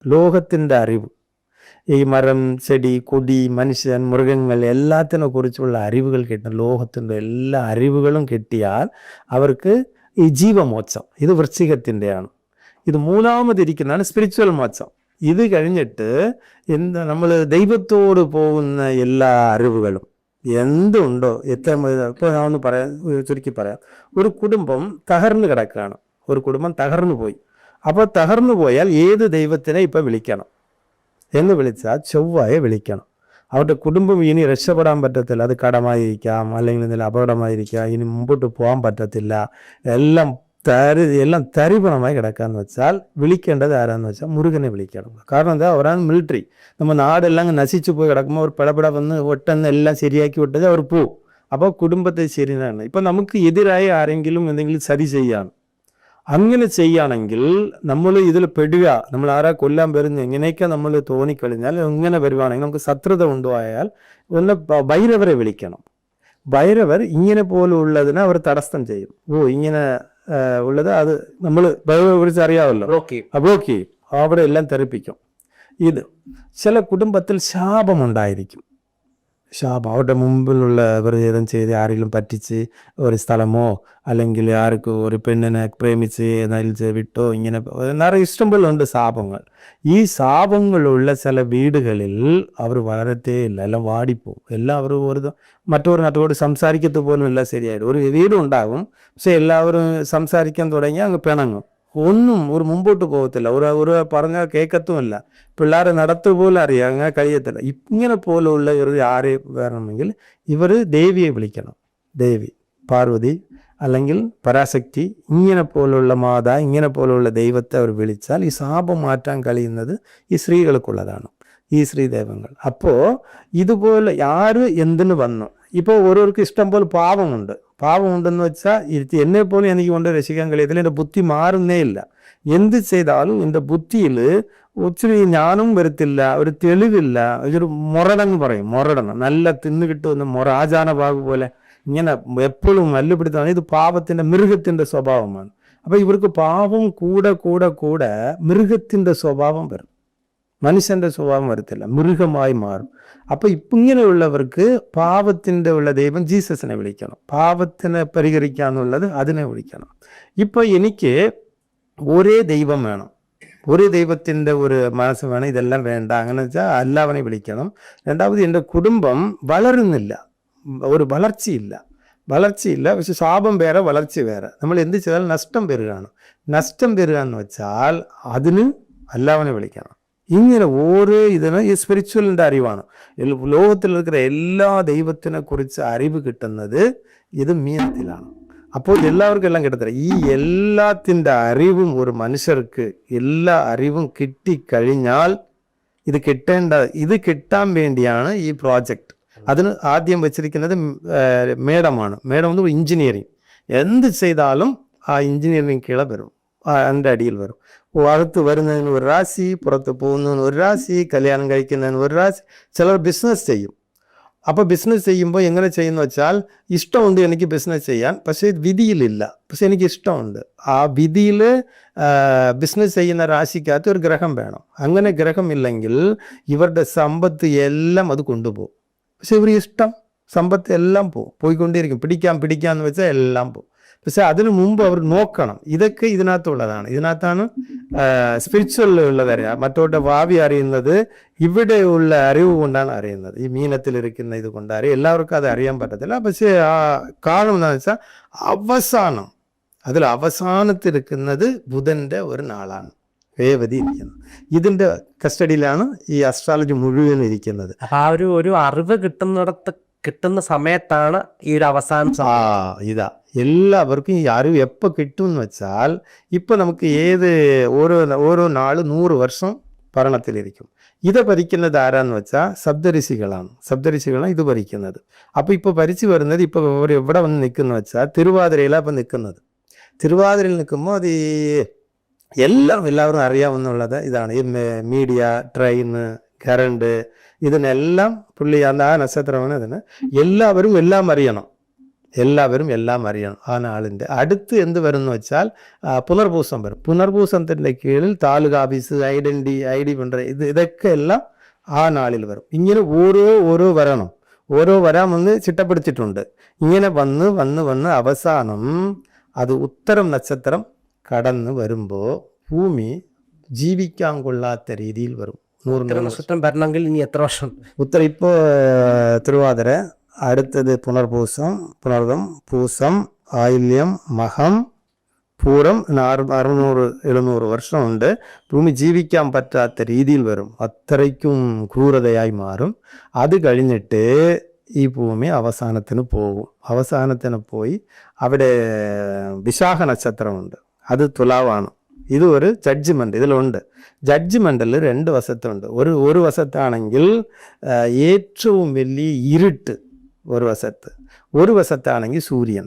ലോകത്തിൻ്റെ അറിവ്, ഈ മരം, ചെടി, കൊടി, മനുഷ്യൻ, മൃഗങ്ങൾ എല്ലാത്തിനെ കുറിച്ചുള്ള അറിവുകൾ കിട്ടും. ലോകത്തിൻ്റെ എല്ലാ അറിവുകളും കിട്ടിയാൽ അവർക്ക് ഈ ജീവമോക്ഷം, ഇത് വൃശ്ചികത്തിൻ്റെയാണ്. ഇത് മൂന്നാമതിരിക്കുന്നതാണ് സ്പിരിച്വൽ മോക്ഷം. ഇത് കഴിഞ്ഞിട്ട് നമ്മൾ ദൈവത്തോട് പോകുന്ന എല്ലാ അറിവുകളും എന്തുണ്ടോ, ഇപ്പോൾ ഞാൻ ഒന്ന് ചുരുക്കി പറയാം. ഒരു കുടുംബം തകർന്നു കിടക്കുകയാണ്, ഒരു കുടുംബം തകർന്നു പോയി. അപ്പോൾ തകർന്നു പോയാൽ ഏത് ദൈവത്തിനെ ഇപ്പം വിളിക്കണം എന്ന് വിളിച്ചാൽ ചൊവ്വയെ വിളിക്കണം. അവരുടെ കുടുംബം ഇനി രക്ഷപ്പെടാൻ പറ്റത്തില്ല, അത് കടമായിരിക്കാം, അല്ലെങ്കിൽ എന്തെങ്കിലും അപകടമായിരിക്കാം, ഇനി മുമ്പോട്ട് പോകാൻ പറ്റത്തില്ല, എല്ലാം തരിപണമായി കിടക്കാന്ന് വെച്ചാൽ വിളിക്കേണ്ടത് ആരാന്ന് വെച്ചാൽ മുരുകനെ വിളിക്കണം. കാരണം എന്താ, അവരാണ് മിലിറ്ററി. നമ്മൾ നാടെല്ലാം നശിച്ചു പോയി കിടക്കുമ്പോൾ അവർ പിടപെട വന്ന് ഒട്ടെന്ന് എല്ലാം ശരിയാക്കി വിട്ടത് അവർ പോവും. അപ്പോൾ കുടുംബത്തെ ശരിയാണ്. ഇപ്പം നമുക്ക് എതിരായി ആരെങ്കിലും എന്തെങ്കിലും സരി ചെയ്യാണ്, അങ്ങനെ ചെയ്യുകയാണെങ്കിൽ നമ്മൾ ഇതിൽ പെടുക, നമ്മൾ ആരാ കൊല്ലാൻ വരുന്നു എങ്ങനെയൊക്കെ നമ്മൾ തോന്നിക്കഴിഞ്ഞാൽ ഇങ്ങനെ വരുവാണെങ്കിൽ നമുക്ക് ശത്രുത ഉണ്ടായാൽ ഒന്ന് ഭൈരവരെ വിളിക്കണം. ഭൈരവർ ഇങ്ങനെ പോലുള്ളതിനെ അവർ തടസ്സം ചെയ്യും. ഇങ്ങനെ ഉള്ളത് അത് നമ്മൾ ഭൈരവരെ കുറിച്ച് അറിയാമല്ലോ, ബ്ലോക്ക് ചെയ്യും, അവിടെ എല്ലാം തെറിപ്പിക്കും. ഇത് ചില കുടുംബത്തിൽ ശാപമുണ്ടായിരിക്കും. ശാപം അവരുടെ മുമ്പിലുള്ള ഏതും ചെയ്ത് ആരെങ്കിലും പറ്റിച്ച് ഒരു സ്ഥലമോ അല്ലെങ്കിൽ ആർക്കും ഒരു പെണ്ണിനെ പ്രേമിച്ച് നയിച്ച് വിട്ടോ, ഇങ്ങനെ നിറയെ ഇഷ്ടംപോലുണ്ട് ശാപങ്ങൾ. ഈ ശാപങ്ങളുള്ള ചില വീടുകളിൽ അവർ വളരത്തേ ഇല്ല, എല്ലാം വാടിപ്പോവും. എല്ലാവരും മറ്റൊരു നാട്ടോട് സംസാരിക്കത്ത് പോലും എല്ലാം ശരിയായിട്ട് ഒരു വീടുണ്ടാകും. പക്ഷെ എല്ലാവരും സംസാരിക്കാൻ തുടങ്ങി അങ്ങ് പിണങ്ങും, ഒന്നും ഒരു മുമ്പോട്ട് പോകത്തില്ല, ഒരു പറഞ്ഞാൽ കേൾക്കത്തുമില്ല, പിള്ളേരെ നടത്തുപോലും അറിയാം, അങ്ങനെ കഴിയത്തില്ല. ഇങ്ങനെ പോലുള്ള ഒരു ആരെ വരണമെങ്കിൽ ഇവർ ദേവിയെ വിളിക്കണം. ദേവി, പാർവതി അല്ലെങ്കിൽ പരാശക്തി, ഇങ്ങനെ പോലുള്ള മാതാ, ഇങ്ങനെ പോലുള്ള ദൈവത്തെ അവർ വിളിച്ചാൽ ഈ ശാപം മാറ്റാൻ കഴിയുന്നത് ഈ സ്ത്രീകൾക്കുള്ളതാണ്, ഈ ശ്രീദേവങ്ങൾ. അപ്പോൾ ഇതുപോലെ ആര് എന്തിനു വന്നു, ഇപ്പോൾ ഓരോരുത്തർക്ക് ഇഷ്ടം പോലെ പാവമുണ്ടെന്ന് വെച്ചാൽ എന്നെ പോലെ എനിക്ക് കൊണ്ട് രക്ഷിക്കാൻ കഴിയത്തില്ല, എൻ്റെ ബുദ്ധി മാറുന്നേ ഇല്ല. എന്ത് ചെയ്താലും എൻ്റെ ബുദ്ധിയിൽ ഒത്തിരി ജ്ഞാനം വരത്തില്ല, ഒരു തെളിവില്ല, ഒരു മുരടെന്ന് പറയും, മുരടണം, നല്ല തിന്നു കിട്ടുന്ന ആചാനഭാഗം പോലെ ഇങ്ങനെ എപ്പോഴും മല്ലുപിടുത്താണ്. ഇത് പാപത്തിൻ്റെ, മൃഗത്തിൻ്റെ സ്വഭാവമാണ്. അപ്പോൾ ഇവർക്ക് പാപം കൂടെ കൂടെ കൂടെ മൃഗത്തിൻ്റെ സ്വഭാവം വരും, മനുഷ്യൻ്റെ സ്വഭാവം വരത്തില്ല, മൃഗമായി മാറും. അപ്പോൾ ഇങ്ങനെയുള്ളവർക്ക് പാപത്തിൻ്റെ ഉള്ള ദൈവം ജീസസിനെ വിളിക്കണം, പാപത്തിനെ പരിഹരിക്കാന്നുള്ളത് അതിനെ വിളിക്കണം. ഇപ്പോൾ എനിക്ക് ഒരേ ദൈവം വേണം, ഒരേ ദൈവത്തിൻ്റെ ഒരു മനസ്സ് വേണം, ഇതെല്ലാം വേണ്ട. അങ്ങനെ വെച്ചാൽ എല്ലാവരെയും വിളിക്കണം. രണ്ടാമത് എൻ്റെ കുടുംബം വളരുന്നില്ല, ഒരു വളർച്ചയില്ല. പക്ഷെ ശാപം വേറെ, വളർച്ച വേറെ. നമ്മൾ എന്ത് ചെയ്താൽ നഷ്ടം വരികയാണ്. നഷ്ടം വരിക എന്ന് വെച്ചാൽ അതിന് എല്ലാവരെയും വിളിക്കണം. ഇങ്ങനെ ഓരോ ഇതിന് ഈ സ്പിരിച്വലിൻ്റെ അറിവാണ്. ലോകത്തിൽ இருக்கிற എല്ലാ ദൈവത്തിനെ കുറിച്ച് അറിവ് കിട്ടുന്നത് ഇത് മീനത്തിലാണ്. അപ്പോൾ എല്ലാവർക്കും എല്ലാം കിട്ടത്തില്ല. ഈ എല്ലാത്തിൻ്റെ അറിവും ഒരു മനുഷ്യർക്ക് എല്ലാ അറിവും കിട്ടിക്കഴിഞ്ഞാൽ ഇത് കിട്ടാൻ വേണ്ടിയാണ് ഈ പ്രോജക്റ്റ്. അതിന് ആദ്യം വെച്ചിരിക്കുന്നത് മേഡമാണ്. മേഡം എന്ന് എഞ്ചിനീയറിങ്, എന്ത് ചെയ്താലും ആ എഞ്ചിനീയറിങ് കീഴെ വരും, അതിൻ്റെ അടിയിൽ വരും. അകത്ത് വരുന്നതിന് ഒരു രാശി, പുറത്ത് പോകുന്നതിന് ഒരു രാശി, കല്യാണം കഴിക്കുന്നതിന് ഒരു രാശി. ചിലർ ബിസിനസ് ചെയ്യും. അപ്പോൾ ബിസിനസ് ചെയ്യുമ്പോൾ എങ്ങനെ ചെയ്യുന്നു വെച്ചാൽ, ഇഷ്ടമുണ്ട് എനിക്ക് ബിസിനസ് ചെയ്യാൻ, പക്ഷേ വിധിയിലില്ല, പക്ഷെ എനിക്ക് ഇഷ്ടമുണ്ട്. ആ വിധിയിൽ ബിസിനസ് ചെയ്യുന്ന രാശിക്കകത്ത് ഒരു ഗ്രഹം വേണം. അങ്ങനെ ഗ്രഹമില്ലെങ്കിൽ ഇവരുടെ സമ്പത്ത് എല്ലാം അത് കൊണ്ടുപോകും. പക്ഷെ ഇവർ ഇഷ്ടം സമ്പത്ത് എല്ലാം പോയിക്കൊണ്ടിരിക്കും. പിടിക്കാന്ന് വെച്ചാൽ എല്ലാം പോകും. പക്ഷെ അതിനു മുമ്പ് അവർ നോക്കണം. ഇതൊക്കെ ഇതിനകത്തുള്ളതാണ്. ഇതിനകത്താണ് സ്പിരിച്വലുള്ളതറിയാം. മറ്റോടെ ഭാവി അറിയുന്നത് ഇവിടെയുള്ള അറിവ് കൊണ്ടാണ് അറിയുന്നത്. ഈ മീനത്തിലിരിക്കുന്ന ഇത് കൊണ്ട് അറിയാം. എല്ലാവർക്കും അത് അറിയാൻ പറ്റത്തില്ല. പക്ഷേ ആ കാരണം എന്താണെന്ന് വെച്ചാൽ അവസാനത്തിരിക്കുന്നത് ബുധൻ്റെ ഒരു നാളാണ്, രേവതി ഇരിക്കുന്നത്. ഇതിൻ്റെ കസ്റ്റഡിയിലാണ് ഈ അസ്ട്രോളജി മുഴുവൻ ഇരിക്കുന്നത്. ആ ഒരു അറിവ് കിട്ടുന്ന സമയത്താണ് ഈ ഒരു അവസാനം. ഇതാ എല്ലാവർക്കും ഈ അറിവ് എപ്പോൾ കിട്ടും എന്ന് വെച്ചാൽ, ഇപ്പം നമുക്ക് ഓരോ നാള് 100 വർഷം ഭരണത്തിലിരിക്കും. ഇത് ഭരിക്കുന്നത് ആരാന്ന് വെച്ചാൽ സപ്തഋഷികളാണ് ഇത് ഭരിക്കുന്നത്. അപ്പോൾ ഇപ്പോൾ ഭരിച്ചു വരുന്നത് ഇപ്പോൾ എവിടെ വന്ന് നിൽക്കുന്ന വെച്ചാൽ തിരുവാതിരയിലാണ് ഇപ്പം നിൽക്കുന്നത്. തിരുവാതിരയിൽ നിൽക്കുമ്പോൾ അത് എല്ലാവരും അറിയാമെന്നുള്ളത് ഇതാണ്. ഈ മീഡിയ, ട്രെയിന്, കറണ്ട്, ഇതിനെല്ലാം പുള്ളി ആ നക്ഷത്രമാണ്. ഇതിന് എല്ലാവരും എല്ലാം അറിയണം. എല്ലാവരും എല്ലാം അറിയണം ആ നാളിൻ്റെ. അടുത്ത് എന്ത് വരുമെന്ന് വെച്ചാൽ പുനർപൂസം വരും. പുനർപൂസത്തിൻ്റെ കീഴിൽ താലൂക്ക് ഓഫീസ് ഐ ഡി പண்ற ഇതൊക്കെ എല്ലാം ആ നാളിൽ വരും. ഇങ്ങനെ ഓരോ വരണം, ഓരോ വരാമെന്ന് ചിട്ടപ്പെടുത്തിയിട്ടുണ്ട്. ഇങ്ങനെ വന്ന് അവസാനം അത് ഉത്തരം നക്ഷത്രം കടന്ന് വരുമ്പോൾ ഭൂമി ജീവിക്കാൻ കൊള്ളാത്ത രീതിയിൽ വരും. 100 നക്ഷത്രം വരണമെങ്കിൽ ഇനി എത്ര വർഷം? ഇപ്പോൾ തിരുവാതിര, അടുത്തത് പുനർപൂസം, പുണർദം, പൂസം, ആയില്യം, മഹം, പൂരം. 600-700 വർഷമുണ്ട്. ഭൂമി ജീവിക്കാൻ പറ്റാത്ത രീതിയിൽ വരും. അത്രയ്ക്കും ക്രൂരതയായി മാറും. അത് കഴിഞ്ഞിട്ട് ഈ ഭൂമി അവസാനത്തിന് പോകും. അവസാനത്തിന് പോയി അവിടെ വിശാഖ നക്ഷത്രമുണ്ട്, അത് തുലാവാണ്. ഇത് ഒരു ജഡ്ജ്മെന്റ് ഇതിലുണ്ട്. ജഡ്ജ്മെന്റിൽ 2 വശത്തുണ്ട്. ഒരു വശത്താണെങ്കിൽ ഏറ്റവും വലിയ ഇരുട്ട് ഒരു വശത്ത്, ഒരു വശത്താണെങ്കിൽ സൂര്യൻ.